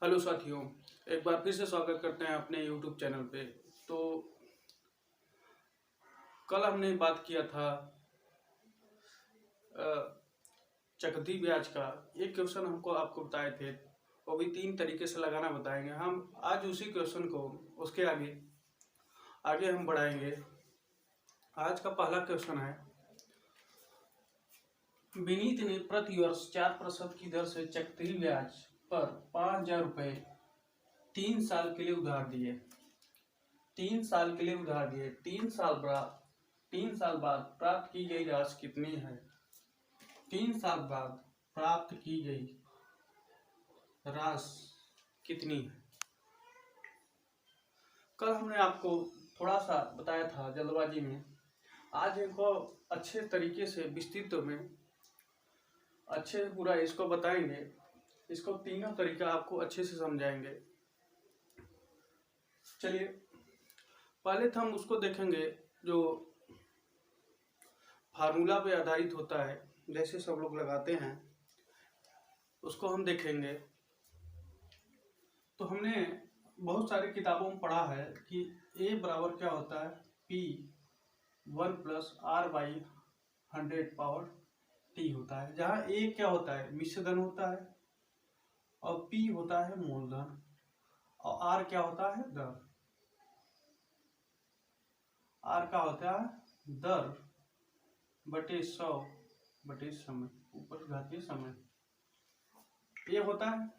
Hello साथियों, एक बार फिर से स्वागत करते हैं अपने YouTube चैनल पे। तो कल हमने बात किया था अ, चक्रवृद्धि ब्याज का। एक क्वेश्चन हमको आपको बताए थे, वो भी 3 तरीके से लगाना बताएंगे। हम आज उसी क्वेश्चन को उसके आगे आगे हम बढ़ाएंगे। आज का पहला क्वेश्चन है, विनीत ने प्रति वर्ष 4% की दर से चक्रवृद्धि ब्याज पर 5,000 रुपये 3 साल के लिए उधार दिए। 3 साल के लिए उधार दिए। 3 साल बाद प्राप्त की गई राशि कितनी है? 3 साल बाद प्राप्त की गई राशि कितनी है? कल हमने आपको थोड़ा सा बताया था जल्दबाजी में। आज इनको अच्छे तरीके से विस्तृत में अच्छे से पूरा इसको बताएंगे। इसको तीनों तरीका आपको अच्छे से समझाएंगे। चलिए, पहले तो हम उसको देखेंगे जो फार्मूला पे आधारित होता है, जैसे सब लोग लगाते हैं, उसको हम देखेंगे। तो हमने बहुत सारी किताबों में पढ़ा है कि A बराबर क्या होता है, P1 + R/100 पावर T होता है, जहाँ A क्या होता है, मिश्रधन होता है, और P होता है मूलधन, और R क्या होता है, दर। R का होता है दर बटे 100 बटे समय, ऊपर घातीय समय। ये होता है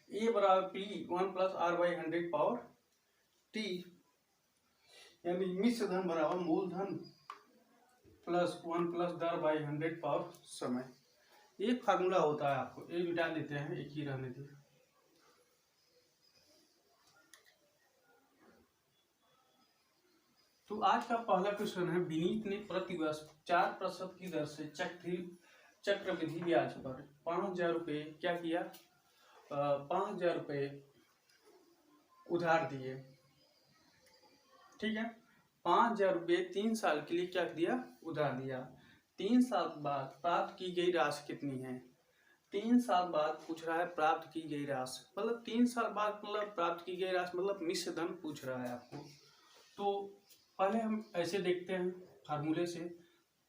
A बराबर P1 + R/100 पावर T, यानी मिश्रधन बराबर मूलधन प्लस 1 + दर/100 पावर समय। एक फार्मूला होता है। आपको ये मिटा देते हैं, एक ही रहने दे। तो आज का पहला क्वेश्चन है, विनीत ने प्रति वर्ष 4% की दर से चक्रवृद्धि ब्याज पर 5,000 रुपये क्या किया, 5,000 रुपये उधार दिए। ठीक है, 5,000 रुपये 3 साल के लिए क्या दिया, उधार दिया। 3 साल बाद प्राप्त की गई राशि कितनी है? 3 साल बाद पूछ रहा है प्राप्त की गई राशि, मतलब 3 साल बाद मतलब प्राप्त की गई राशि मतलब मिश्रधन पूछ रहा है आपको। तो पहले हम ऐसे देखते हैं फार्मूले से।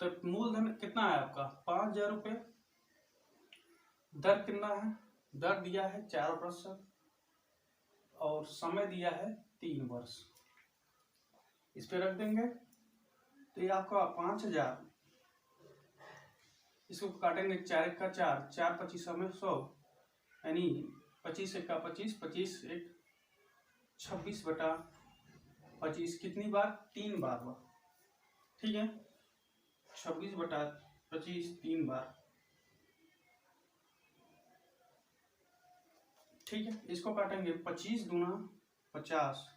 तो मूलधन कितना है आपका, 5,000 रुपये। दर कितना है, दर दिया है 4%, और समय दिया है 3 वर्ष। इस पे रख देंगे तो ये आपका 5,000, इसको काटेंगे 4 × 4, 4 × 25 समय 100, यानी 25 × 25, 25 × 26 बटा 25, कितनी बार, 3 बार हुआ। ठीक है, 26 बटा 25 3 बार। ठीक है, इसको काटेंगे 25 दूना 50,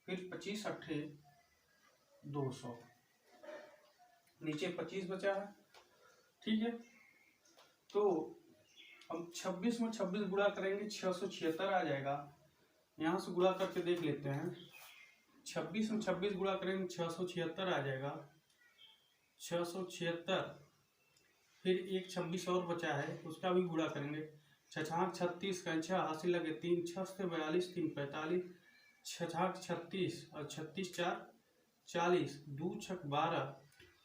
फिर 25 अट्ठे 200, नीचे 25 बचा है। ठीक है, तो हम 26 में 26 गुणा करेंगे 676 आ जाएगा। यहाँ से गुणा करके देख लेते हैं। 26 में 26 गुणा करेंगे 676 आ जाएगा। 676, फिर एक 26 और बचा है, उसका भी गुणा करेंगे। 6 36 का 6 हासिल लगे 3, 6 से 42, 3 45, 6 36 और 36 4 40, 2 6 12,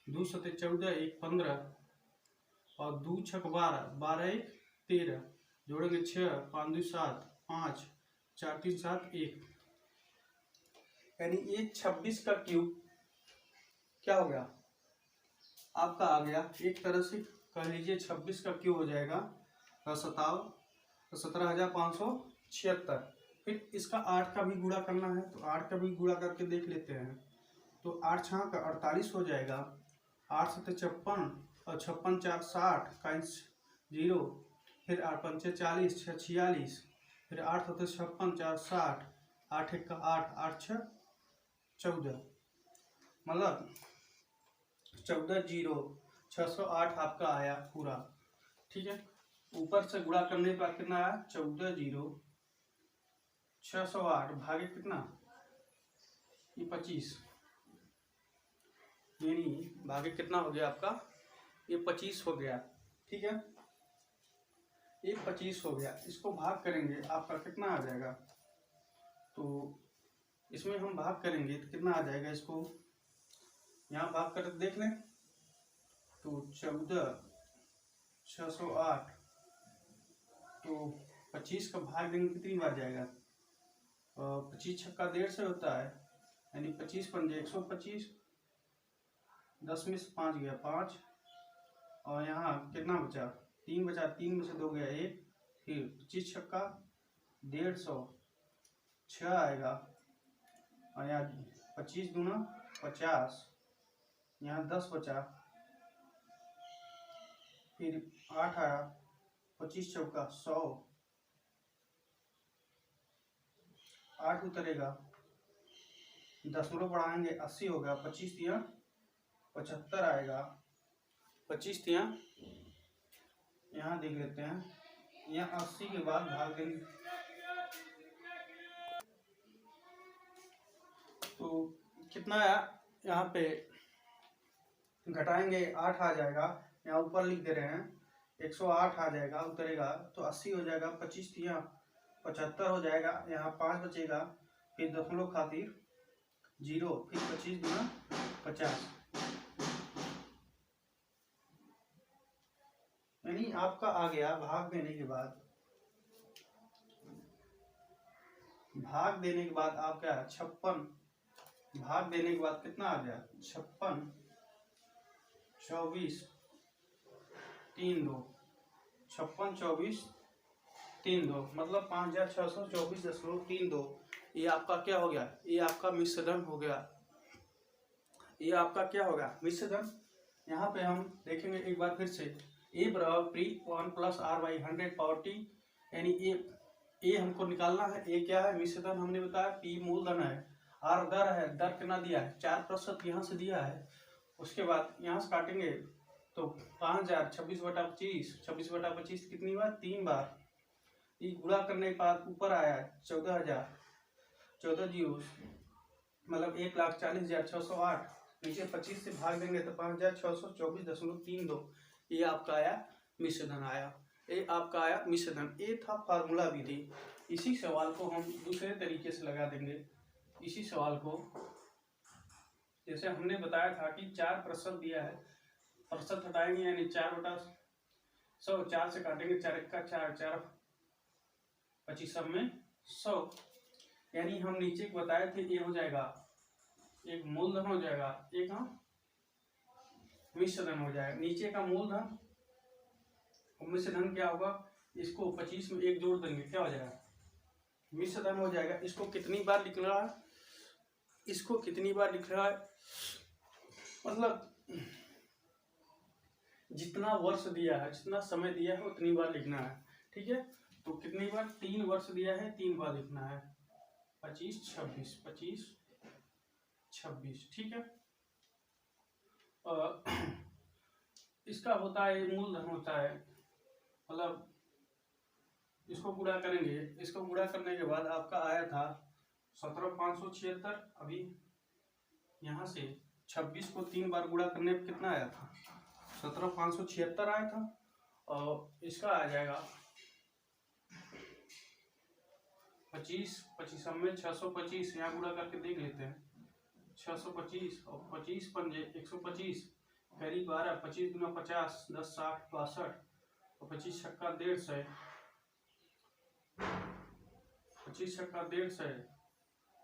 2 7 14, 1 15, और 2 6 12, 12 1 13, जोड़ेंगे 6, 5 2 7, 5 4 3 7 1, यानी ये 26 का क्यूब क्या हो गया आपका, आ गया। एक तरह से कह लीजिए 26 का क्यूब हो जाएगा 17,576। फिर इसका 8 का भी गुणा करना है, तो 8 का भी गुणा करके देख लेते हैं। तो 8 6 का 48 हो जाएगा। 8 7 56, और 56 4 60 का 0, फिर 8 5 40, 6 46, फिर 8 7 56 4 60, 8 1 का 8, 8 6 14, मतलब 14 0, 608 आपका आया पूरा। ठीक है, ऊपर से गुणा करने पर कितना आया, 14 0 608 भागे कितना, ये 25, यानी भागे कितना हो गया आपका, ये 25 हो गया। ठीक है, ये 25 हो गया, इसको भाग करेंगे आपका कितना आ जाएगा, तो इसमें हम भाग करेंगे तो कितना आ जाएगा, इसको यहाँ भाग कर देख लें तो 14,608, तो 25 का भाग देंगे कितनी बार जाएगा, 25 छक्का 150 होता है, यानी 25 पंजे 125, 10 में से 5 गया 5, और यहाँ कितना बचा 3 बचा, 3 में से 2 गया 1, फिर 25 छक्का 150 6 आएगा, और यहाँ 25 दूना 50, यहाँ 10 बचा, फिर 8 आया, 25 चौका 100, 8 उतरेगा, दशमलव बढ़ाएंगे 80 होगा, 25 तिया 75 आएगा, 25 तिया यहाँ देख लेते हैं, यहाँ 80 के बाद भाग देंगे तो कितना आया, यहाँ पे घटाएंगे 8 आ जाएगा, यहाँ ऊपर लिख दे रहे हैं 108 आ जाएगा, उतरेगा तो 80 हो जाएगा, 25 तिया 75 हो जाएगा, यहाँ 5 बचेगा, फिर दशमलव खातिर 0, फिर 25 गुना 50, यानी आपका आ गया भाग देने के बाद, भाग देने के बाद आपका 56, भाग देने के बाद कितना आ गया 56, 24, 3 2, 56 24 3 2, मतलब 5,624.32, ये आपका क्या हो गया, ये आपका मिश्रण हो गया, ये आपका क्या होगा मिश्रण। यहाँ पे हम देखेंगे एक बार फिर से, ए बराबर पी 1 + r/100 पावर t, यानी ए हमको निकालना है, ए क्या है मिश्रण हमने बताया, पी मूलधन है, आर दर है, दर कितना दिया है 4% यहाँ से दिया है, उसके बाद यहाँ से काटेंगे तो 5,000 26/25, 26/25 कितनी बार 3 बार, ये गुणा करने के बाद ऊपर आया 14,000, 14 जीरो मतलब 1,40,608, नीचे 25 से भाग देंगे तो 5,624.32, ये आपका आया मिश्रण आया, ये आपका आया मिश्रण। ये था फार्मूला विधि। इसी सवाल को हम दूसरे तरीके से लगा देंगे। इसी सवाल को जैसे हमने बताया था कि 4% दिया है, प्रतिशत हटाएंगे यानी 4/100, 4 से काटेंगे 4 1 4, 4 25 में 100, यानी हम नीचे को बताए थे ये हो जाएगा एक मूलधन हो जाएगा, एक मिश्रधन हो जाएगा। नीचे का मूलधन और मिश्रधन क्या होगा, इसको 25 में 1 जोड़ देंगे क्या हो जाएगा मिश्रधन हो जाएगा। इसको कितनी बार लिख रहा है, इसको कितनी बार लिख रहा है, मतलब जितना वर्ष दिया है, जितना समय दिया है उतनी बार लिखना है, ठीक है। तो कितनी बार 3 वर्ष दिया है, 3 बार लिखना है, 25 26 25 26, ठीक है। इसका होता है मूलधन होता है, मतलब इसको गुणा करेंगे, इसको गुणा करने के बाद आपका आया था 17,576, अभी यहाँ से 26 को 3 बार गुणा करने पर कितना आया था 17,576 आया था, और इसका आ जाएगा 25 25 में 625, यहाँ गुणा करके देख लेते हैं, 625 और 25 पंजे 125, करीब 12, 25 गुना 50, 10 60 62, और 25 छक्का 150, 25 छक्का 150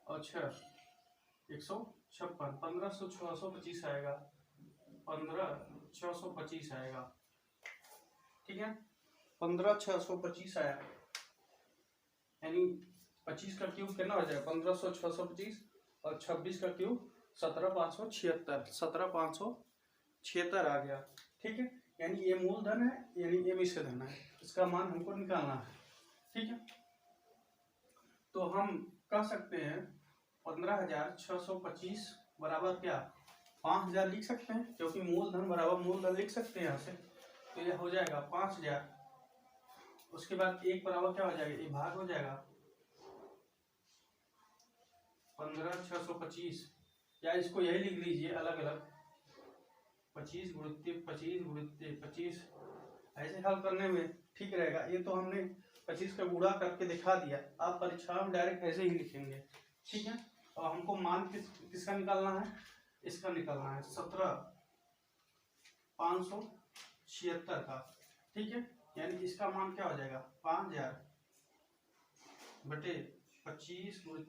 और 6 156, 15,625 आएगा, 15,625 आएगा, ठीक है। 15,625 आया, यानी 25 का क्यूब कितना हो जाएगा 15,625, और 26 का क्यूब 17,576, 17,576 आ गया, ठीक है। यानी ये मूलधन है, यानी ये मिश्रधन है, इसका मान हमको निकालना है, ठीक है। तो हम कह सकते हैं 15,625 बराबर क्या 5,000 लिख सकते हैं, क्योंकि मूलधन बराबर मूलधन लिख सकते हैं यहाँ से, तो ये हो जाएगा 5,000। उसके बाद 1 बराबर क्या हो जाएगा, ये भाग हो जाएगा 15,625, या इसको यही लिख लीजिए अलग अलग, 25 गुणित 25 गुणित 25 ऐसे हल करने में ठीक रहेगा। ये तो हमने 25 का गुणा करके दिखा दिया, आप परीक्षा में डायरेक्ट ऐसे ही लिखेंगे, ठीक है। और हमको मान किसका निकालना है, इसका निकालना है 17,576 का, ठीक है। यानी इसका मान क्या हो जाएगा 5000 बटे 25 गुणित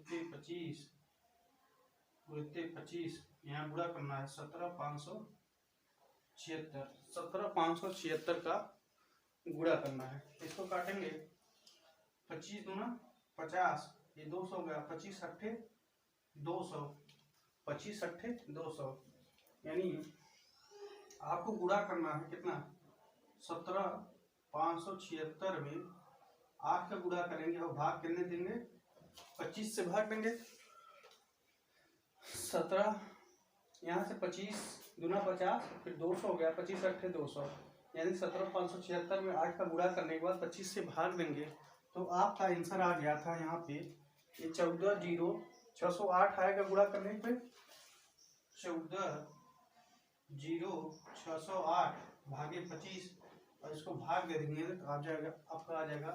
25 यहाँ गुणा करना है 17,576 का गुणा करना है। इसको काटेंगे 25 दूना 50, ये 200 हो गया, 25 अट्ठे 200, 25 अट्ठे 200, यानी आपको गुणा करना है कितना 17,576 में 8 का गुणा करेंगे और भाग कितने देंगे 25 से भाग देंगे। 17 यहाँ से 25 दूना 50 फिर 200 हो गया, 25 अट्ठे 200, यानी 17,576 में 8 का गुणा करने के बाद 25 से भाग देंगे तो आपका आंसर आ गया था यहाँ पे ये 14,0608 आएगा गुणा करने पे 14,0608 भागे 25 और इसको भाग दे देंगे तो आ जाएगा आपका आ जाएगा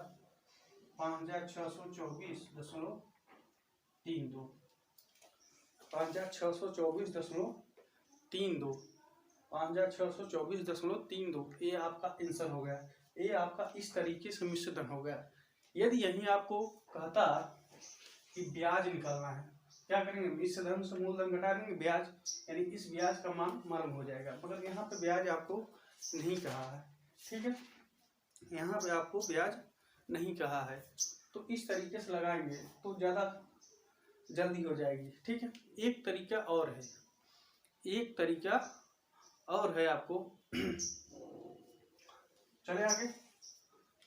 5,624.32 5,624.32 5,624.32 ये आपका आंसर हो गया। ये आपका इस तरीके से मिश्र धन हो गया। यदि यही आपको कहता कि ब्याज निकालना है, क्या करेंगे मिश्र धन से मूलधन घटा देंगे ब्याज, यानी इस ब्याज का मान मालूम हो जाएगा। मगर यहाँ पे ब्याज आपको नहीं कहा है, ठीक है, यहाँ पे आपको ब्याज नहीं कहा है, तो इस तरीके से लगाएंगे तो ज़्यादा जल्दी हो जाएगी, ठीक है। एक तरीका और है, एक तरीका और है आपको चले आगे,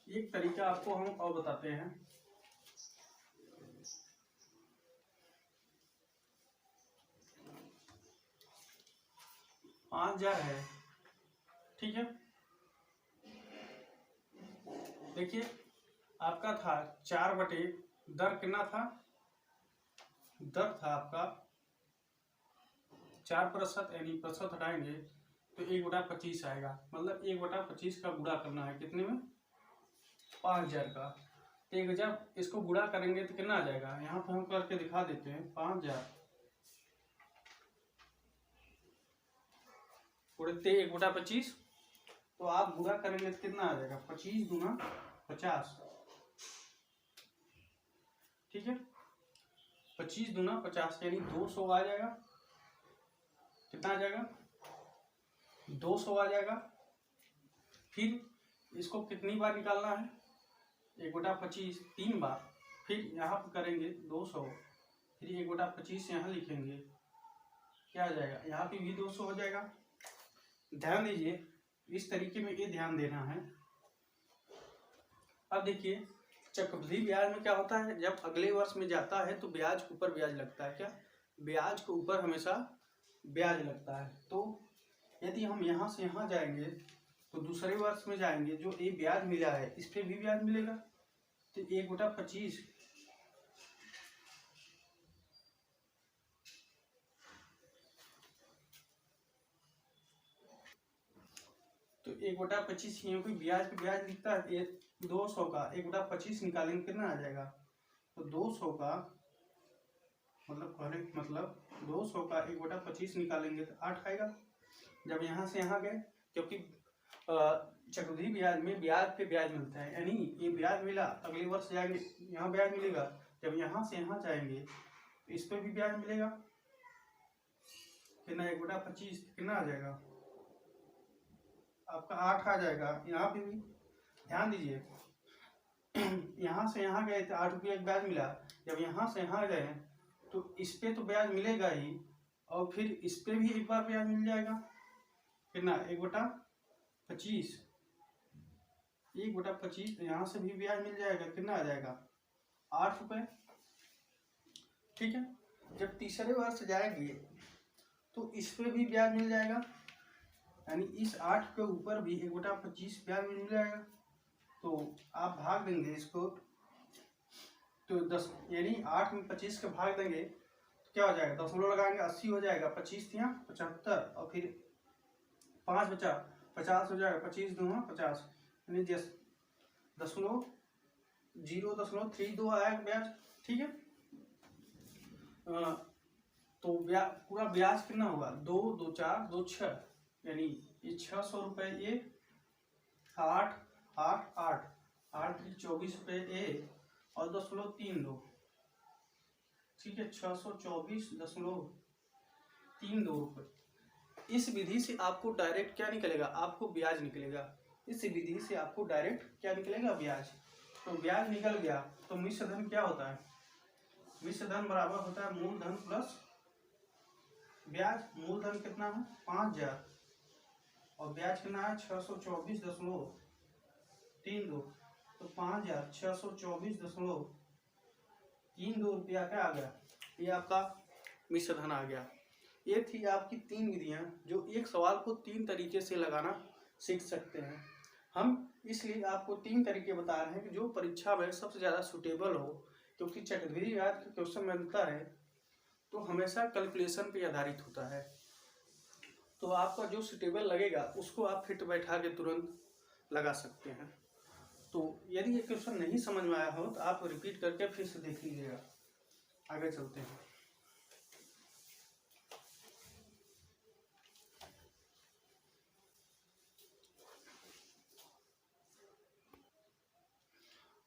एक तरीका आपको हम और बताते हैं। पाँच हजार है, ठीक है। देखिए आपका था 4 बटे दर कितना था, दर था आपका 4% यानी प्रतिशत हटाएंगे तो 1/25 आएगा, मतलब 1/25 का गुणा करना है कितने में 5000 का। एक जब इसको गुणा करेंगे तो कितना आ जाएगा, यहाँ पे हम करके दिखा देते हैं 5000 गुणित 1/25, तो आप गुणा करेंगे तो कितना आ जाएगा 25 दूना 50, ठीक है। 25 दूना 50 यानी 200 आ जाएगा, कितना आ जाएगा 200 आ जाएगा। फिर इसको कितनी बार निकालना है 1/25 3 बार, फिर यहाँ पर करेंगे 200, फिर 1/25 यहाँ लिखेंगे, क्या आ जाएगा यहाँ पे भी 200 हो जाएगा। ध्यान दीजिए इस तरीके में ये ध्यान देना है। अब देखिए चक्रवृद्धि ब्याज में क्या होता है, जब अगले वर्ष में जाता है तो ब्याज के ऊपर ब्याज लगता है, क्या ब्याज के ऊपर हमेशा ब्याज लगता है। तो यदि हम यहाँ से यहाँ जाएंगे तो दूसरे वर्ष में जाएंगे जो ये ब्याज मिला है इस पे भी ब्याज मिलेगा, तो 1/25 तो 1/25 यहाँ पे ब्याज पे ब्याज लिखता है, ये 200 का 1/25 निकालेंगे कितना आ जाएगा, तो 200 का मतलब 200 का 1/25 निकालेंगे तो 8 आएगा। जब यहाँ से यहाँ गए, क्योंकि चक्रवृद्धि ब्याज में ब्याज पे ब्याज मिलता है, यानी ये ब्याज मिला अगले वर्ष जाएंगे यहाँ ब्याज मिलेगा, जब यहाँ से यहाँ जाएंगे तो इस पे भी ब्याज मिलेगा, कितना 1/25 कितना आ जाएगा आपका 8 आ जाएगा। यहाँ पे भी ध्यान दीजिए यहाँ से यहाँ गए तो 8 रुपये ब्याज मिला, जब यहाँ से यहाँ गए तो इस पे तो ब्याज मिलेगा ही और फिर इस पे भी एक बार ब्याज मिल जाएगा, कितना 1/25 1/25 यहाँ से भी ब्याज मिल जाएगा, कितना आ जाएगा 8 रुपये, ठीक है। जब तीसरे वर्ष जाएंगे तो इस पे भी ब्याज मिल जाएगा, यानी इस 8 के ऊपर भी 1/25 ब्याज मिल जाएगा। तो आप भाग देंगे इसको तो 10 यानी 8 में 25 का भाग देंगे तो क्या हो जाएगा, दशमलव लगाएंगे 80 हो जाएगा, 25 या 75 और फिर 5 बचा 50 हो जाएगा, 25 दूना 50, यानी 0.32 आया ब्याज। ठीक है, तो पूरा ब्याज कितना होगा, 2 2 4 2 6, यानी ये 600 रुपये ए, 8 8 8 8 24 रुपये ए और 0.32। ठीक है, 624.32 रुपये। इस विधि से आपको डायरेक्ट क्या निकलेगा, आपको ब्याज निकलेगा। इस विधि से आपको डायरेक्ट क्या निकलेगा, ब्याज। तो ब्याज निकल गया तो मिश्र धन क्या होता है, मिश्र धन बराबर होता है मूलधन प्लस ब्याज। मूलधन कितना है 5000 और ब्याज कितना है 624.32, तो 5624.32 रुपया क्या आ गया, ये आपका मिश्र धन आ गया। ये थी आपकी 3 विधियां जो एक सवाल को 3 तरीके से लगाना सीख सकते हैं। हम इसलिए आपको 3 तरीके बता रहे हैं कि जो परीक्षा में सबसे ज़्यादा सूटेबल हो, क्योंकि चक्रवृद्धि ब्याज का क्वेश्चन बनता है तो हमेशा कैलकुलेशन पे आधारित होता है। तो आपका जो सूटेबल लगेगा उसको आप फिट बैठा के तुरंत लगा सकते हैं। तो यदि ये क्वेश्चन नहीं समझ में आया हो तो आप रिपीट करके फिर से देख लीजिएगा। आगे चलते हैं।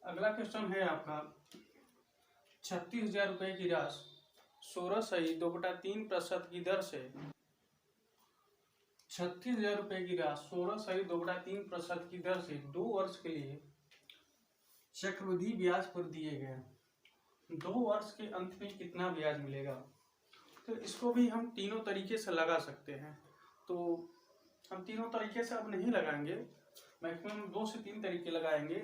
अगला क्वेश्चन है आपका 36,000 रुपये की राशि 16/2/3% की दर से 36,000 रुपये की राशि 16/2/3% की दर से 2 वर्ष के लिए चक्रवृद्धि ब्याज पर दिए गए। 2 वर्ष के अंत में कितना ब्याज मिलेगा। तो इसको भी हम तीनों तरीके से लगा सकते हैं। तो हम तीनों तरीके से अब नहीं लगाएंगे, मैक्सिमम 2 से 3 तरीके लगाएंगे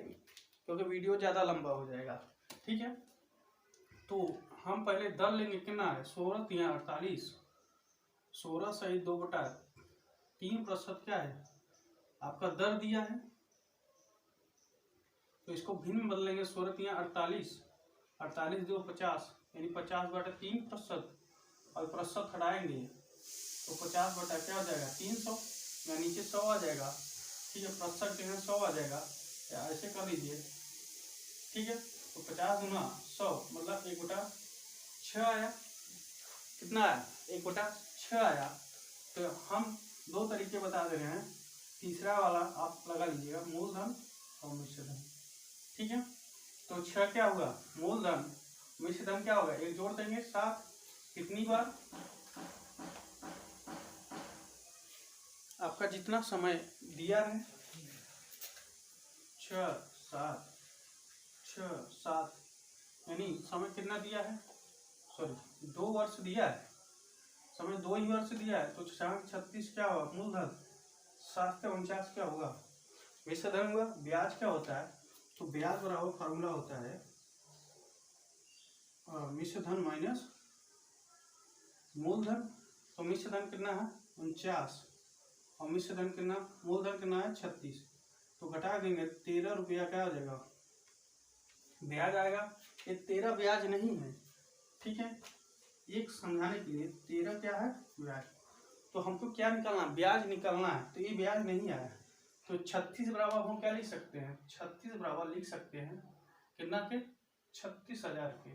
क्योंकि वीडियो ज़्यादा लंबा हो जाएगा। ठीक है, तो हम पहले दर लेंगे, कितना है 16 × 48, 16/2/3% क्या है आपका दर दिया है। तो इसको भिन्न बदलेंगे, 16 × 48, 48 2 50, यानी 50/3%, और प्रतिशत हटाएंगे तो 50 क्या हो जाएगा 300, या नीचे 100 आ जाएगा। ठीक है, प्रतिशत के 100 आ जाएगा, या ऐसे कर लीजिए। ठीक है, तो 50 × 100 मतलब 1/6 आया। कितना आया 1/6 आया। तो हम 2 तरीके बता दे रहे हैं, तीसरा वाला आप लगा लीजिएगा, मूलधन और मिश्र धन। ठीक है, तो 6 क्या होगा मूलधन, मिश्र धन क्या होगा, एक जोड़ देंगे 7, कितनी बार आपका जितना समय दिया है 6 7 6 7, यानी समय कितना दिया है, सॉरी 2 वर्ष दिया है, समय 2 ही वर्ष दिया है। तो 36 क्या होगा मूलधन, 7 से 49 क्या होगा मिश्र धन हुआ। ब्याज क्या होता है, तो ब्याज बराबर फार्मूला होता है मिश्र धन माइनस मूलधन। तो मिश्र धन कितना है 49 और मिश्र धन कितना, मूलधन कितना है 36, तो घटा देंगे 13 रुपया क्या हो जाएगा ब्याज आएगा। ये 13 ब्याज नहीं है। ठीक है, एक समझाने के लिए 13 क्या है ब्याज। तो हमको क्या निकालना, ब्याज निकालना है, तो ये ब्याज नहीं आया। तो 36 बराबर हम क्या लिख सकते हैं, 36 बराबर लिख सकते हैं कितना के 36,000 के।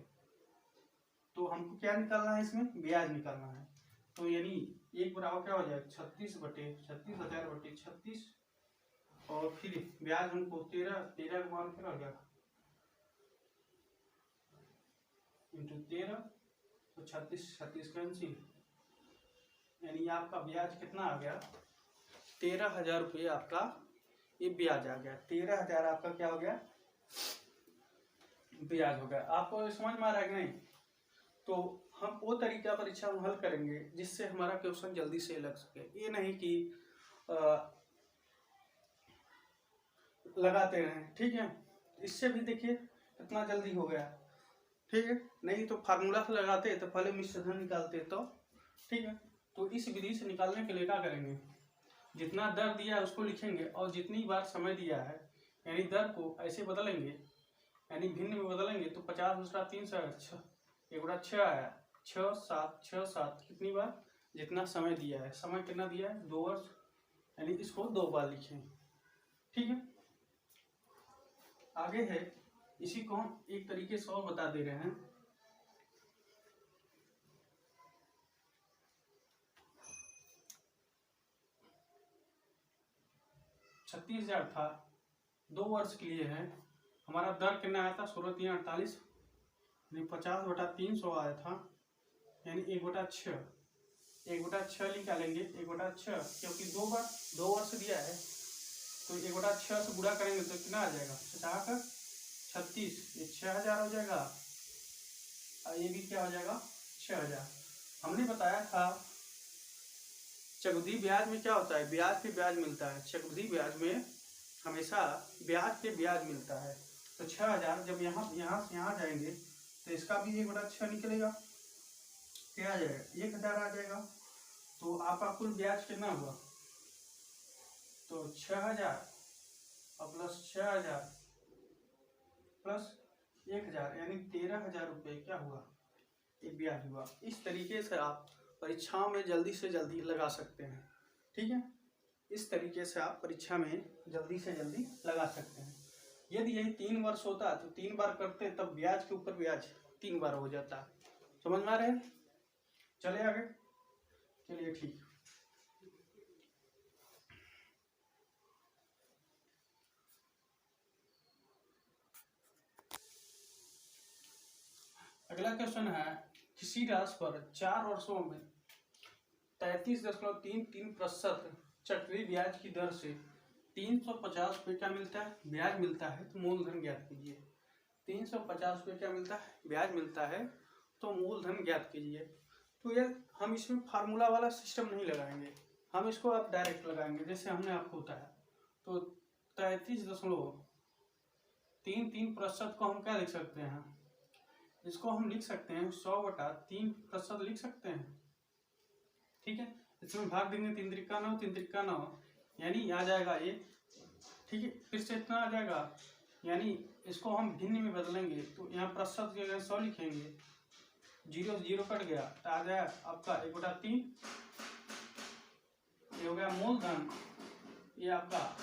तो हमको क्या निकालना है, इसमें ब्याज निकालना है। तो यानी एक बराबर क्या हो जाएगा 36/36,000/36, और फिर ब्याज हमको 13 का मान क्या हो गया इंटू 13, तो 36 कैंसिल, यानी आपका ब्याज कितना आ गया 13,000 रुपये आपका ये ब्याज आ गया। 13,000 आपका क्या हो गया ब्याज हो गया। आपको समझ में आ रहा है कि नहीं। तो हम वो तरीका परीक्षा में हल करेंगे जिससे हमारा क्वेश्चन जल्दी से लग सके। ये नहीं कि लगाते रहें। ठीक है, इससे भी देखिए कितना जल्दी हो गया। ठीक है, नहीं तो फार्मूला से लगाते तो पहले मिश्र धन निकालते तो। ठीक है, तो इस विधि से निकालने के लिए क्या करेंगे, जितना दर दिया है उसको लिखेंगे और जितनी बार समय दिया है यानी दर को ऐसे बदलेंगे, यानी भिन्न में बदलेंगे। तो 50 दूसरा 300 1/6 आया, 6 7 6 7 कितनी बार, जितना समय दिया है। समय कितना दिया है 2 वर्ष, यानी इसको 2 बार लिखें। ठीक है, आगे है, इसी को हम एक तरीके से और बता दे रहे हैं। छत्तीस हजार था, 2 वर्ष के लिए है। हमारा दर कितना आया था, 16×3=48, 50/300 आया था, यानी 1/6। 1/6 निकालेंगे, 1/6, क्योंकि 2 वर्ष दिया है तो 1/6 से गुणा करेंगे तो कितना आ जाएगा, 50×36, ये 6000 हो जाएगा, और ये भी क्या हो जाएगा, 6000। हमने बताया था चक्रवृद्धि ब्याज में क्या होता है, ब्याज पे ब्याज मिलता है। चक्रवृद्धि ब्याज में हमेशा ब्याज पे ब्याज मिलता है। तो 6000 जब यहाँ से यहाँ जाएंगे तो इसका भी 1/6 निकलेगा, क्या आ जाएगा, 1000 आ जाएगा। तो आपका कुल ब्याज कितना हुआ, तो 6000 और प्लस 6000 प्लस 1000, यानी 13000 रुपये क्या हुआ, एक ब्याज हुआ। इस तरीके से आप परीक्षाओं में जल्दी से जल्दी लगा सकते हैं। ठीक है, इस तरीके से आप परीक्षा में जल्दी से जल्दी लगा सकते हैं। यदि यही 3 वर्ष होता तो 3 बार करते, तब ब्याज के ऊपर ब्याज 3 बार हो जाता। समझ में आ रहे हैं? चले आगे, चलिए ठीक। अगला क्वेश्चन है, किसी राशि पर 4 वर्षों में 33.33% चक्रवृद्धि ब्याज की दर से 350 रुपये क्या मिलता है, ब्याज मिलता है, तो मूलधन ज्ञात कीजिए। 350 रुपये क्या मिलता है, ब्याज मिलता है, तो मूलधन ज्ञात कीजिए। तो ये हम इसमें फार्मूला वाला सिस्टम नहीं लगाएंगे, हम इसको अब डायरेक्ट लगाएंगे, जैसे हमने आपको बताया। तो 33.33% को हम क्या लिख सकते हैं, इसको हम लिख सकते हैं 100/3% लिख सकते हैं। ठीक है, इसमें भाग देंगे 3 त्रिका 9, 3 त्रिका 9, यानी आ जाएगा ये। ठीक है, फिर से इतना आ जाएगा, यानी इसको हम भिन्न में बदलेंगे तो यहाँ प्रतिशत की जगह 100 लिखेंगे, 0 0 कट गया तो आ जाएगा आपका 1/3। ये हो गया मूलधन, ये आपका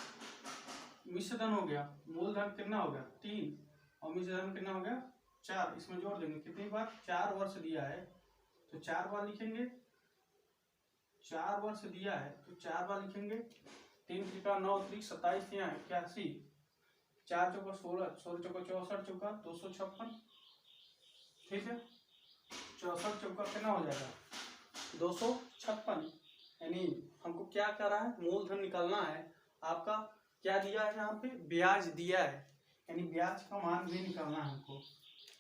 मिश्रधन हो गया। मूलधन कितना हो गया, 3, और मिश्रधन कितना हो गया, 4। इसमें जोड़ देंगे, कितनी बार, 4 वर्ष दिया है तो 4 बार लिखेंगे। 4 वर्ष दिया है तो 4 बार लिखेंगे। 3 त्रिका 9 त्रिक 27, यहाँ 81, 4 चौका 16, 16 चौका 64 चौका 256। ठीक है, 64 चौका कितना हो जाएगा, 256। यानी हमको क्या कर रहा है, मूलधन निकालना है। आपका क्या दिया है, यहाँ पे ब्याज दिया है, यानी ब्याज का मान भी निकालना है हमको।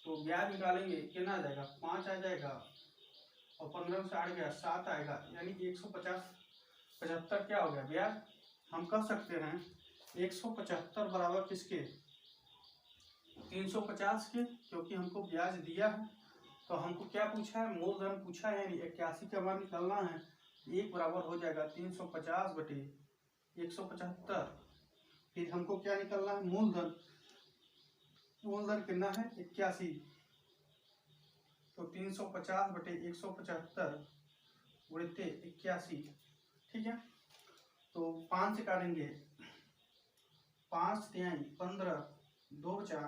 तो ब्याज निकालेंगे, कितना आ जाएगा, 5 आ जाएगा, और 15 से 8 गया 7 आएगा, यानी 175 क्या हो गया ब्याज। हम कह सकते हैं 175 बराबर किसके, 350 के, क्योंकि हमको ब्याज दिया है। तो हमको क्या पूछा है, मूलधन पूछा है, यानी 81 का मान निकालना है। 1 बराबर हो जाएगा 350/175। फिर हमको क्या निकालना है, मूलधन। मूलधन कितना है, 81, तो 350/175 गुणित 81। ठीक है, तो 5 से काटेंगे, 5 तिहाई 15, 2 बचा,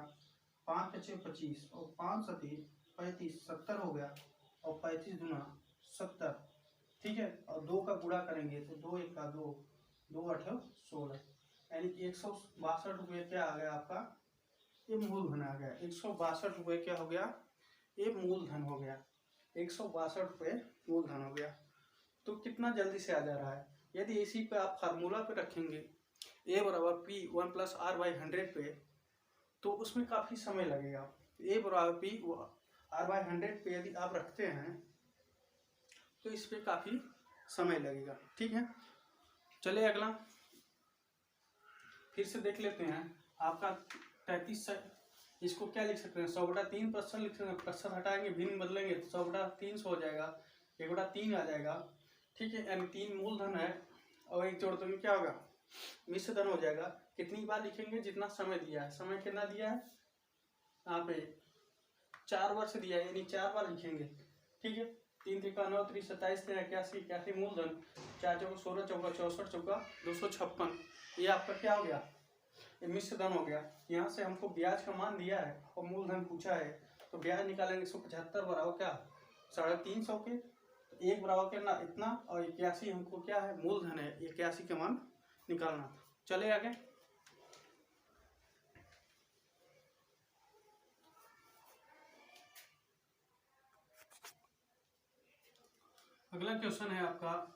5 पचे 25, और 5 सती 35, 70 हो गया, और 35 दूना 70। ठीक है, और 2 का गुणा करेंगे तो 2 1 का 2, 2 8 16, यानी 162 रुपये क्या आ गया आपका, ये मूलधन आ गया। 162 रुपये क्या हो गया, ये मूलधन हो गया। 162 रुपये मूलधन हो गया। तो कितना जल्दी से आ जा रहा है। यदि इसी पे आप फार्मूला पे रखेंगे a बराबर p 1 + r/100 पे, तो उसमें काफ़ी समय लगेगा। a बराबर p r/100 पे यदि आप रखते हैं तो इस पे काफ़ी समय लगेगा। ठीक है, चलिए अगला फिर से देख लेते हैं। आपका 33, इसको क्या लिख सकते हैं, 100/3% लिख सकते हैं। प्रतिशत हटाएंगे, भिन्न बदलेंगे तो 100/300 हो जाएगा, 1/3 आ जाएगा। ठीक है, यानी 3 मूलधन है, और 1 जोड़ देंगे क्या होगा, मिश्रधन हो जाएगा। कितनी बार लिखेंगे, जितना समय दिया है। समय कितना दिया है यहाँ पे, 4 वर्ष दिया है, यानी 4 बार लिखेंगे। ठीक है, 3 त्रिका 9 त्रिक 27, 81, 81 मूलधन, 4 चौका 16 चौका 64 चौका 256, ये आपका क्या हो गया, ये मिश्र धन हो गया। यहाँ से हमको ब्याज का मान दिया है और मूलधन पूछा है, तो ब्याज निकालेंगे 175 बराबर क्या 350 के, एक बराबर क्या ना इतना, और 81 हमको क्या है मूलधन है, 81 का मान निकालना था। चले आगे। अगला क्वेश्चन है आपका,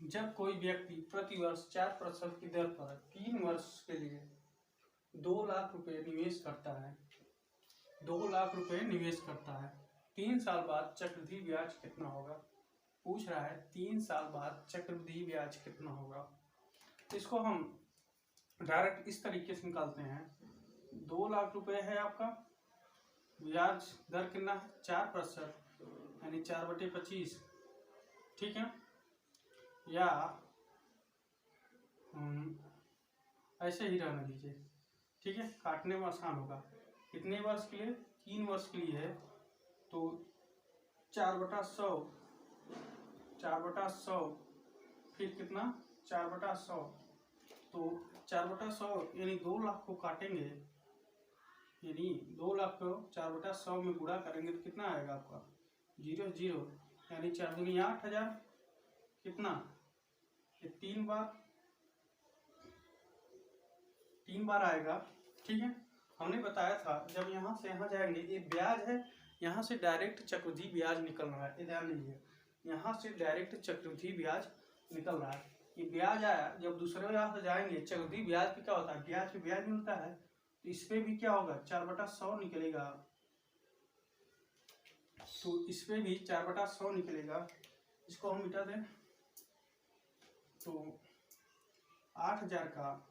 जब कोई व्यक्ति प्रति वर्ष 4% की दर पर 3 वर्ष के लिए 2 लाख रुपए निवेश करता है, 2 लाख रुपए निवेश करता है, 3 साल बाद चक्रवृद्धि ब्याज कितना होगा? पूछ रहा है 3 साल बाद चक्रवृद्धि ब्याज कितना होगा। इसको हम डायरेक्ट इस तरीके से निकालते हैं। 2 लाख रुपए है आपका, ब्याज दर कितना है 4%, यानी 4/25, ठीक है। या ऐसे ही रहने दीजिए, ठीक है, काटने में आसान होगा। कितने वर्ष के लिए? 3 वर्ष के लिए है, तो 4/100, 4/100 फिर कितना 4/100, तो 4/100 यानी 2 लाख को काटेंगे, यानी 2 लाख को 4/100 में गुणा करेंगे तो कितना आएगा आपका 0 0, यानी 4 दूनी 8,000, कितना ये 3 बार आएगा, ठीक है। हमने बताया था जब यहाँ से यहाँ जाएंगे, ये ब्याज है, यहाँ से डायरेक्ट चक्रवृद्धि ब्याज निकल रहा है, ध्यान दीजिए, यहाँ से डायरेक्ट चक्रवृद्धि ब्याज निकल रहा है। ये ब्याज आया, जब दूसरे यहाँ से जाएंगे चक्रवृद्धि ब्याज पे क्या होता है, ब्याज पे ब्याज मिलता है, तो इस पे भी क्या होगा 4/100 निकलेगा, तो इस पे भी 4/100 निकलेगा। इसको हम मिटा दें तो 8,000 का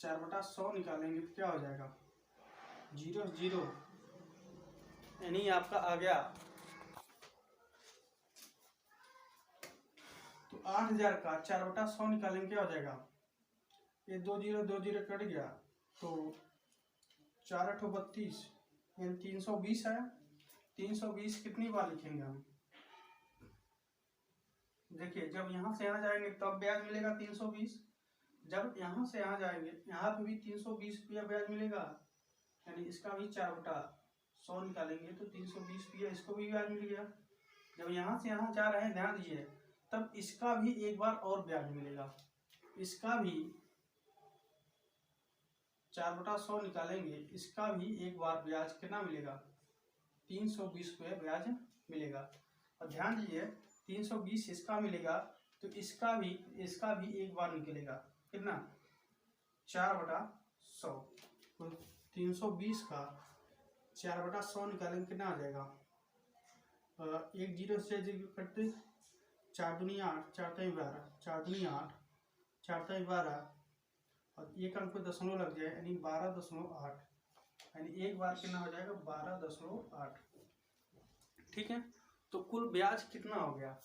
4/100 निकालेंगे तो क्या हो जाएगा 0 0, यानी आपका आ गया, तो 8,000 का 4/100 निकालेंगे क्या हो जाएगा, ये 2 0 कट गया, तो 4 8 32, यानी 320 आया। 320 कितनी बार लिखेंगे हम, देखिए जब यहाँ से यहाँ जाएंगे तब ब्याज मिलेगा 320, जब यहाँ से यहाँ जाएंगे यहाँ पे भी 320 रुपया ब्याज मिलेगा, यानी इसका भी 4/100 निकालेंगे तो 320 रुपया इसको भी ब्याज मिल गया। जब यहाँ से यहाँ जा रहे हैं ध्यान दीजिए, तब इसका भी एक बार और ब्याज मिलेगा, इसका भी 4/100 निकालेंगे, इसका भी एक बार ब्याज कितना मिलेगा 320 रुपये ब्याज मिलेगा। और ध्यान दीजिए 320 इसका मिलेगा, तो इसका भी एक बार निकलेगा, कितना 4/100, तो 320 का 4/100 निकालेंगे कितना आ जाएगा, 1 0 से 0 कटते, 4 दूनी 8, 4 3 12, 4 दूनी 8, 4 3 12, और एक अंक पे दशमलव लग जाए, यानी 12.8, यानी एक बार कितना हो जाएगा 12.8, ठीक है। तो कुल ब्याज कितना हो गया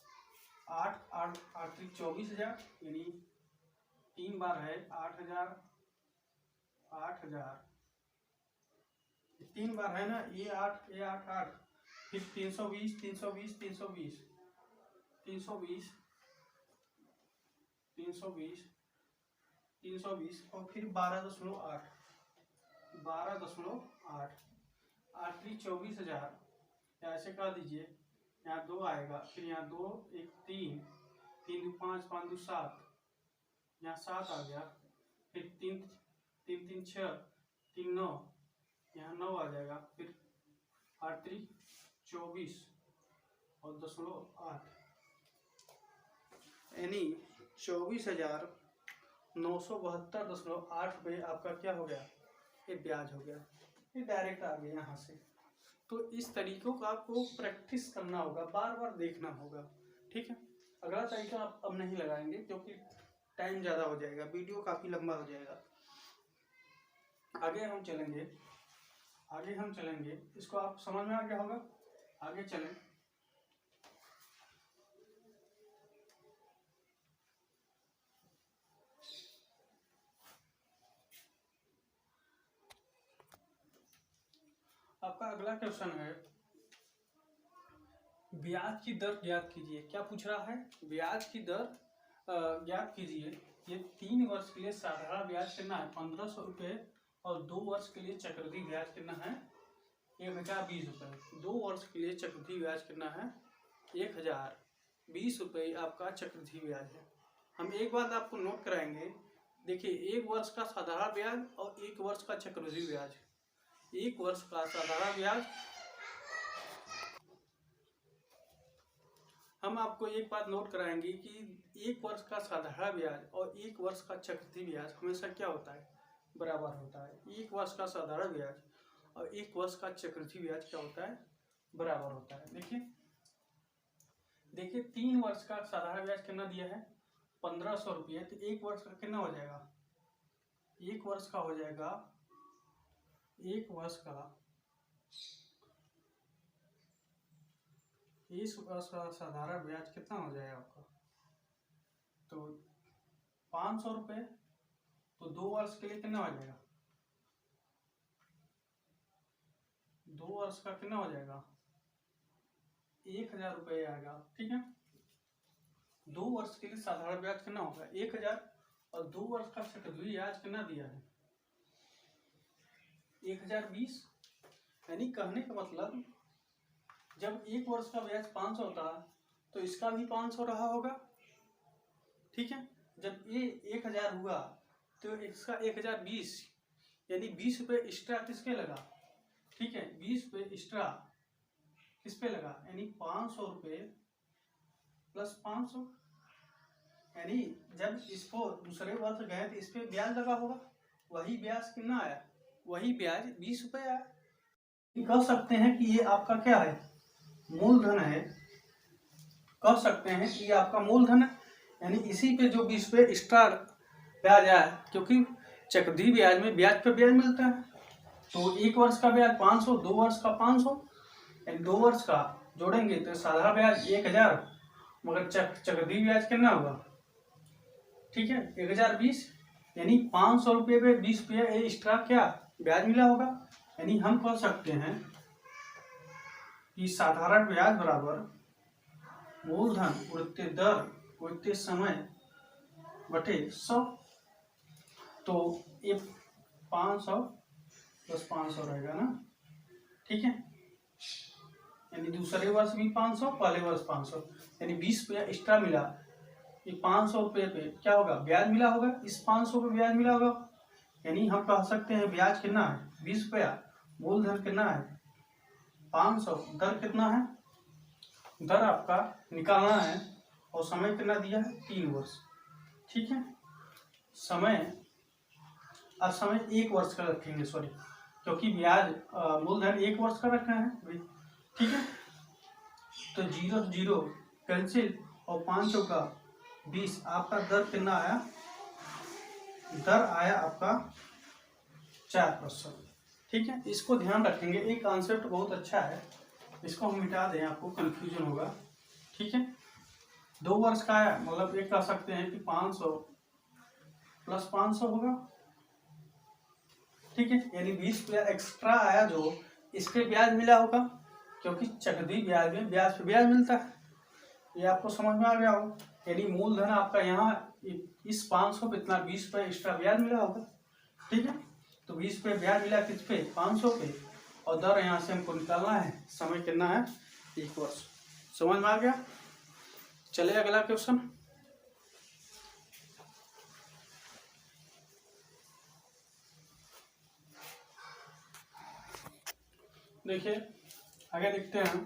8 8 8 24,000, यानी 3 बार है 8,000 8,000, 3 बार है ना, ये 8 ये 8 8, फिर 320 320 320 320 320 320 और फिर 12.8 12.8, 8 24,000, ऐसे कर दीजिए, यहाँ 2 आएगा, फिर यहाँ 2 1 3 3 2 5 5 2 7, यहाँ 7 आ गया, फिर 3 3 3 6 3 9, यहाँ 9 आ जाएगा, फिर 8 3 24 और 0.8, यानी 24,972.8 रुपये आपका क्या हो गया, ये ब्याज हो गया, ये डायरेक्ट आ गया यहाँ से। तो इस तरीकों का आपको प्रैक्टिस करना होगा, बार बार देखना होगा, ठीक है। अगला तरीका आप अब नहीं लगाएंगे क्योंकि टाइम ज़्यादा हो जाएगा, वीडियो काफ़ी लंबा हो जाएगा। आगे हम चलेंगे, इसको आप समझ में आ गया होगा, आगे चलें। आपका अगला क्वेश्चन है, ब्याज की दर ज्ञात कीजिए। क्या पूछ रहा है, ब्याज की दर ज्ञात कीजिए ये 3 वर्ष के लिए साधारण ब्याज कितना है 1500 रुपये और 2 वर्ष के लिए चक्रवृद्धि ब्याज कितना है 1020 रुपये। 2 वर्ष के लिए चक्रवृद्धि ब्याज कितना है 1020 रुपये आपका चक्रवृद्धि ब्याज है। हम एक बात आपको नोट कराएंगे, देखिए 1 वर्ष का साधारण ब्याज और 1 वर्ष का चक्रवृद्धि ब्याज। 1 वर्ष का साधारण ब्याज, हम आपको एक बात नोट कराएंगे कि 1 वर्ष का साधारण ब्याज और 1 वर्ष का चक्रवृद्धि ब्याज हमेशा क्या होता है बराबर होता है। 1 वर्ष का साधारण ब्याज और 1 वर्ष का चक्रवृद्धि ब्याज क्या होता है बराबर होता है। देखिए 3 वर्ष का साधारण ब्याज कितना दिया है 1500 रुपये, तो 1 वर्ष का कितना हो जाएगा 1 वर्ष का हो जाएगा 1 वर्ष का इस वर्ष का साधारण ब्याज कितना हो जाएगा आपका तो 500 रुपये, तो 2 वर्ष के लिए कितना हो जाएगा 2 वर्ष का कितना हो जाएगा 1000 रुपये आएगा। ठीक है, 2 वर्ष के लिए साधारण ब्याज कितना होगा 1000 और 2 वर्ष का चक्रवृद्धि ब्याज कितना दिया है 1020। यानी कहने का मतलब जब 1 वर्ष का ब्याज 500 था तो इसका भी 500 रहा होगा। ठीक है, जब ये 1000 हुआ तो इसका 1020, यानी 20 रुपये एक्स्ट्रा किसके लगा। ठीक है, 20 रुपये एक्स्ट्रा किस पे लगा, यानी 500 रुपये प्लस 500, यानी जब इसको दूसरे वर्ष गए तो इस पे ब्याज लगा होगा, वही ब्याज कितना आया, वही ब्याज 20 रुपये आया। कह सकते हैं कि ये आपका क्या है मूलधन है, कह सकते हैं कि ये आपका मूलधन है, यानी इसी पे जो 20 रुपये एक्स्ट्रा ब्याज आया, क्योंकि चक्रवृद्धि ब्याज में ब्याज पे ब्याज मिलता है। तो 1 वर्ष का ब्याज 500, 2 वर्ष का 500, यानी 2 वर्ष का जोड़ेंगे तो साधारण ब्याज 1000, मगर चक्रवृद्धि ब्याज कितना होगा। ठीक है, 1020, यानी 500 रुपये पे 20 रुपये एक्स्ट्रा क्या ब्याज मिला होगा। यानी हम कह सकते हैं कि साधारण ब्याज बराबर मूलधन उड़ते दर उड़ते समय बटे 100। तो ये 500 प्लस 500 रहेगा ना। ठीक है, यानी दूसरे वर्ष भी 500, पहले वर्ष 500, यानी 20 रुपया एक्स्ट्रा मिला। ये 500 रुपये पे क्या होगा ब्याज मिला होगा, इस 500 पे ब्याज मिला होगा, यानी हम कह सकते हैं ब्याज कितना है 20 रुपया, मूलधन कितना है 500, दर कितना है, दर आपका निकालना है और समय कितना दिया है 3 वर्ष। ठीक है, समय अब समय 1 वर्ष का रखेंगे, सॉरी, क्योंकि ब्याज मूलधन 1 वर्ष का रखना है। ठीक है, तो 0 0 कैंसिल और 500 का 20, आपका दर कितना आया, दर आया आपका 4%। ठीक है, इसको ध्यान रखेंगे, एक कॉन्सेप्ट बहुत अच्छा है, इसको हम मिटा दें, आपको कंफ्यूजन होगा। ठीक है, 2 वर्ष का है, मतलब एक कह सकते हैं कि 500 प्लस 500 होगा। ठीक है, यानी 20 रुपया एक्स्ट्रा आया जो इस पे ब्याज मिला होगा, क्योंकि चक्रवृद्धि ब्याज में ब्याज पे ब्याज मिलता है। ये आपको समझ में आ गया होगा, यानी मूलधन आपका यहाँ इस 500 पे इतना 20 रुपये एक्स्ट्रा ब्याज मिला होगा। ठीक है, तो 20 रुपये ब्याज मिला किस पे 500 पे, और दर यहाँ से हमको निकालना है, समय कितना है 1 वर्ष। समझ में आ गया। चले अगला क्वेश्चन। देखिए आगे देखते हैं,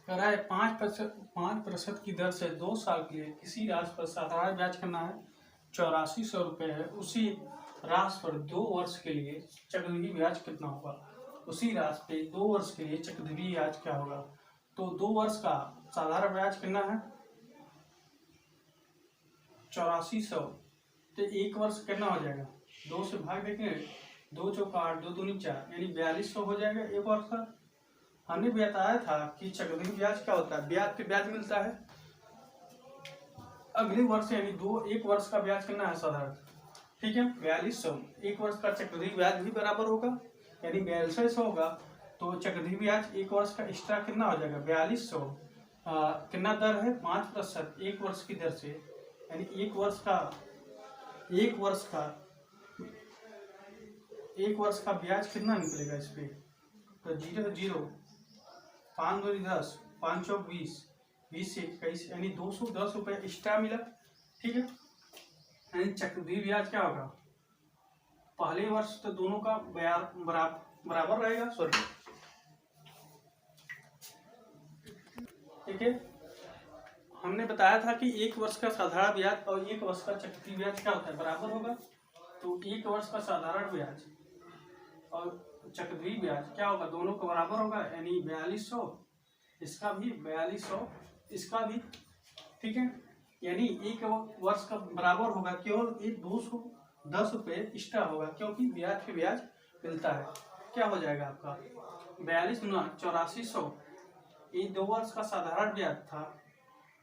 कह रहा है 5% की दर से 2 साल के लिए किसी राशि पर साधारण ब्याज करना है 8400 रुपये है, उसी राशि पर 2 वर्ष के लिए चक्रवृद्धि ब्याज कितना होगा। उसी राशि पे 2 वर्ष के लिए चक्रवृद्धि ब्याज क्या होगा। तो 2 वर्ष का साधारण ब्याज कितना है 8400, तो 1 वर्ष कितना हो जाएगा 2 से भाग देंगे, 2 चौका 8, 2 दूनी 4, यानी 4200 हो जाएगा 1 वर्ष का। हमने बताया था कि चक्रवृद्धि ब्याज क्या होता है, ब्याज पे ब्याज मिलता है अगले वर्ष, यानी 1 वर्ष का ब्याज कितना है साधारण। ठीक है, 4200, 1 वर्ष का चक्रवृद्धि ब्याज भी बराबर होगा, यानी 4200 होगा। तो चक्रवृद्धि ब्याज 1 वर्ष का एक्स्ट्रा कितना हो जाएगा 4200, कितना दर है 5% 1 वर्ष की दर से, यानी 1 वर्ष का एक वर्ष का ब्याज कितना निकलेगा इस पे? तो 0 0 5 2 10 5 चौक 20 20 से 21 यानी 210 रुपये एक्स्ट्रा मिला। ठीक है, यानी चक्रवृद्धि ब्याज क्या होगा? पहले वर्ष तो दोनों का ब्याज बराबर रहेगा, सॉरी। ठीक है, हमने बताया था कि एक वर्ष का साधारण ब्याज और एक वर्ष का चक्रवृद्धि ब्याज क्या होता है? बराबर होगा। तो एक वर्ष का साधारण ब्याज और चक्रवृद्धि ब्याज क्या होगा? दोनों का बराबर होगा, यानी 4200, इसका भी 4200, इसका भी। ठीक है, यानी एक वर्ष का बराबर होगा, केवल ये 210 रुपये एक्स्ट्रा होगा, क्योंकि ब्याज पे ब्याज मिलता है। क्या हो जाएगा आपका? 42 गुना 8400, ये 2 वर्ष का साधारण ब्याज था,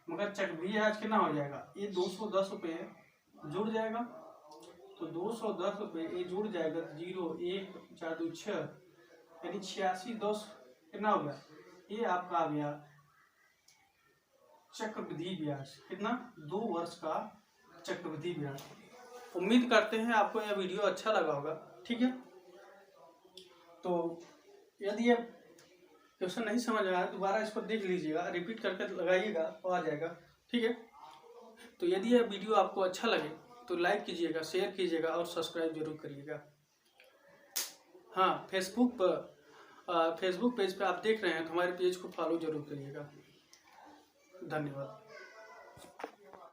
मगर चक्रवृद्धि ब्याज कितना हो जाएगा? ये 210 रुपये जुड़ जाएगा। तो 210 रुपये ये जुड़ जाएगा, 0 1 4 2 6, यानी 86 10 कितना हो गया? ये आपका आ गया चक्रवृद्धि ब्याज। कितना? 2 वर्ष का चक्रवृद्धि ब्याज। उम्मीद करते हैं आपको यह वीडियो अच्छा लगा होगा। ठीक है, तो यदि ये क्वेश्चन नहीं समझ आया दोबारा इसको देख लीजिएगा, रिपीट करके लगाइएगा तो आ जाएगा। ठीक है, तो यदि यह वीडियो आपको अच्छा लगे तो लाइक कीजिएगा, शेयर कीजिएगा और सब्सक्राइब जरूर करिएगा। हाँ, फेसबुक पेज पे आप देख रहे हैं तो हमारे पेज को फॉलो जरूर करिएगा। धन्यवाद।